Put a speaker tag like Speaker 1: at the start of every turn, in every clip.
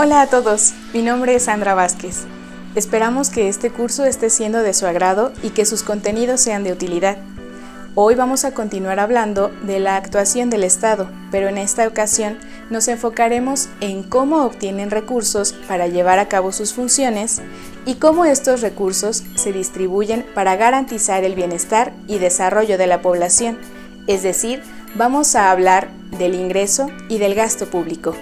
Speaker 1: Hola a todos, mi nombre es Sandra Vázquez. Esperamos que este curso esté siendo de su agrado y que sus contenidos sean de utilidad. Hoy vamos a continuar hablando de la actuación del Estado, pero en esta ocasión nos enfocaremos en cómo obtienen recursos para llevar a cabo sus funciones y cómo estos recursos se distribuyen para garantizar el bienestar y desarrollo de la población, es decir, vamos a hablar del ingreso y del gasto público.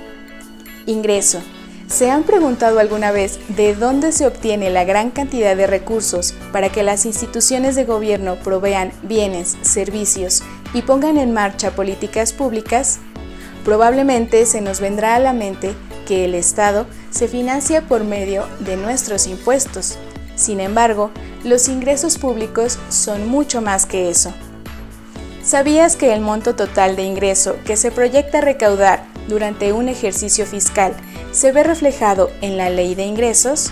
Speaker 1: Ingreso. ¿Se han preguntado alguna vez de dónde se obtiene la gran cantidad de recursos para que las instituciones de gobierno provean bienes, servicios y pongan en marcha políticas públicas? Probablemente se nos vendrá a la mente que el Estado se financia por medio de nuestros impuestos. Sin embargo, los ingresos públicos son mucho más que eso. ¿Sabías que el monto total de ingreso que se proyecta recaudar durante un ejercicio fiscal se ve reflejado en la Ley de Ingresos?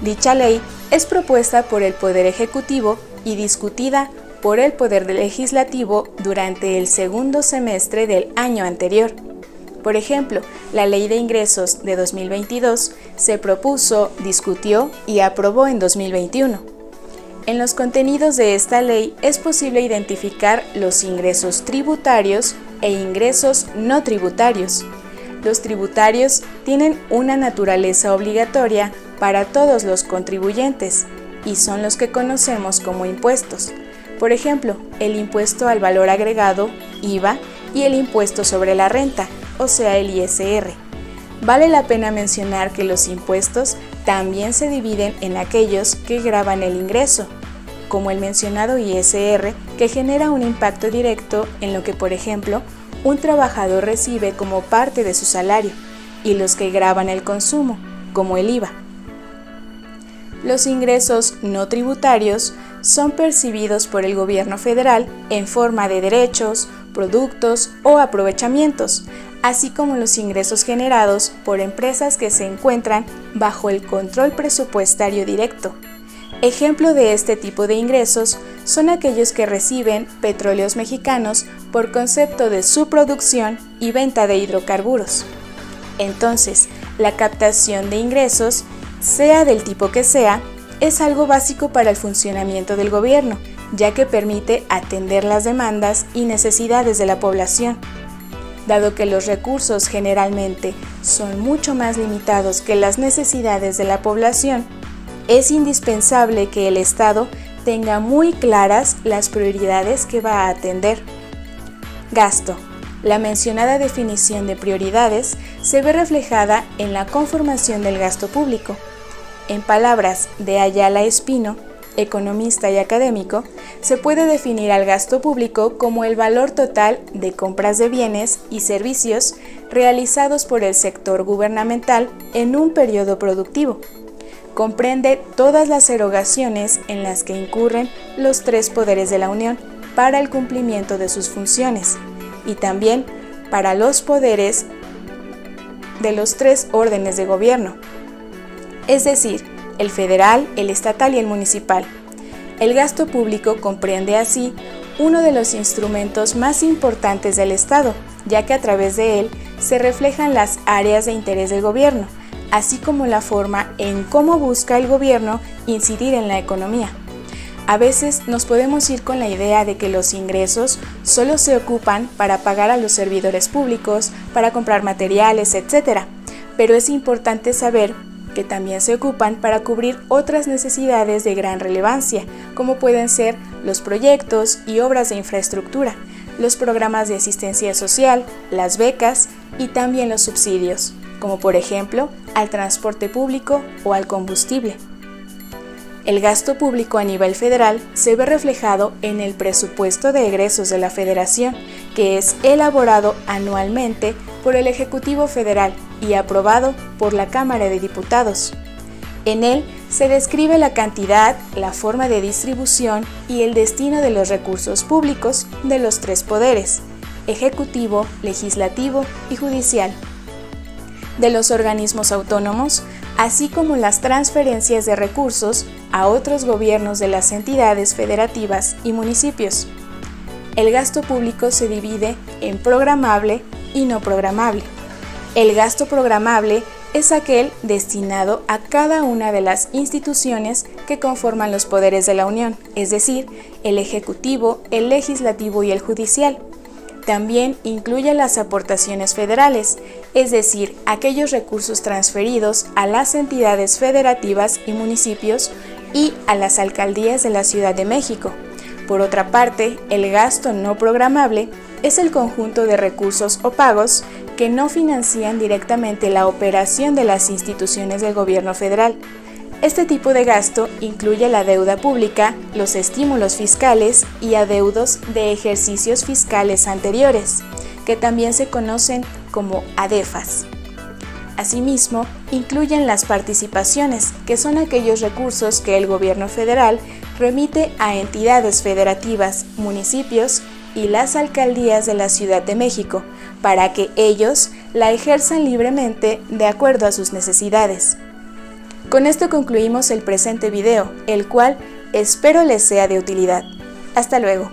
Speaker 1: Dicha ley es propuesta por el Poder Ejecutivo y discutida por el Poder Legislativo durante el segundo semestre del año anterior. Por ejemplo, la Ley de Ingresos de 2022 se propuso, discutió y aprobó en 2021. En los contenidos de esta ley es posible identificar los ingresos tributarios e ingresos no tributarios. Los tributarios tienen una naturaleza obligatoria para todos los contribuyentes y son los que conocemos como impuestos. Por ejemplo, el impuesto al valor agregado, IVA, y el impuesto sobre la renta, o sea, el ISR. Vale la pena mencionar que los impuestos también se dividen en aquellos que gravan el ingreso, como el mencionado ISR, que genera un impacto directo en lo que, por ejemplo, un trabajador recibe como parte de su salario, y los que gravan el consumo, como el IVA. Los ingresos no tributarios son percibidos por el gobierno federal en forma de derechos, productos o aprovechamientos, así como los ingresos generados por empresas que se encuentran bajo el control presupuestario directo. Ejemplo de este tipo de ingresos son aquellos que reciben Petróleos Mexicanos por concepto de su producción y venta de hidrocarburos. Entonces, la captación de ingresos, sea del tipo que sea, es algo básico para el funcionamiento del gobierno, ya que permite atender las demandas y necesidades de la población. Dado que los recursos generalmente son mucho más limitados que las necesidades de la población, es indispensable que el Estado tenga muy claras las prioridades que va a atender. Gasto. La mencionada definición de prioridades se ve reflejada en la conformación del gasto público. En palabras de Ayala Espino, economista y académico, se puede definir al gasto público como el valor total de compras de bienes y servicios realizados por el sector gubernamental en un periodo productivo. Comprende todas las erogaciones en las que incurren los tres poderes de la Unión para el cumplimiento de sus funciones y también para los poderes de los tres órdenes de gobierno, es decir, el federal, el estatal y el municipal. El gasto público comprende así uno de los instrumentos más importantes del Estado, ya que a través de él se reflejan las áreas de interés del gobierno, así como la forma en cómo busca el gobierno incidir en la economía. A veces nos podemos ir con la idea de que los ingresos solo se ocupan para pagar a los servidores públicos, para comprar materiales, etc. Pero es importante saber que también se ocupan para cubrir otras necesidades de gran relevancia, como pueden ser los proyectos y obras de infraestructura, los programas de asistencia social, las becas y también los subsidios, como por ejemplo al transporte público o al combustible. El gasto público a nivel federal se ve reflejado en el presupuesto de egresos de la Federación, que es elaborado anualmente por el Ejecutivo Federal y aprobado por la Cámara de Diputados. En él se describe la cantidad, la forma de distribución y el destino de los recursos públicos de los tres poderes, Ejecutivo, Legislativo y Judicial, de los organismos autónomos, así como las transferencias de recursos a otros gobiernos de las entidades federativas y municipios. El gasto público se divide en programable y no programable. El gasto programable es aquel destinado a cada una de las instituciones que conforman los poderes de la Unión, es decir, el Ejecutivo, el Legislativo y el Judicial. También incluye las aportaciones federales, es decir, aquellos recursos transferidos a las entidades federativas y municipios y a las alcaldías de la Ciudad de México. Por otra parte, el gasto no programable es el conjunto de recursos o pagos que no financian directamente la operación de las instituciones del gobierno federal. Este tipo de gasto incluye la deuda pública, los estímulos fiscales y adeudos de ejercicios fiscales anteriores, que también se conocen como ADEFAS. Asimismo, incluyen las participaciones, que son aquellos recursos que el gobierno federal remite a entidades federativas, municipios y las alcaldías de la Ciudad de México, para que ellos la ejerzan libremente de acuerdo a sus necesidades. Con esto concluimos el presente video, el cual espero les sea de utilidad. Hasta luego.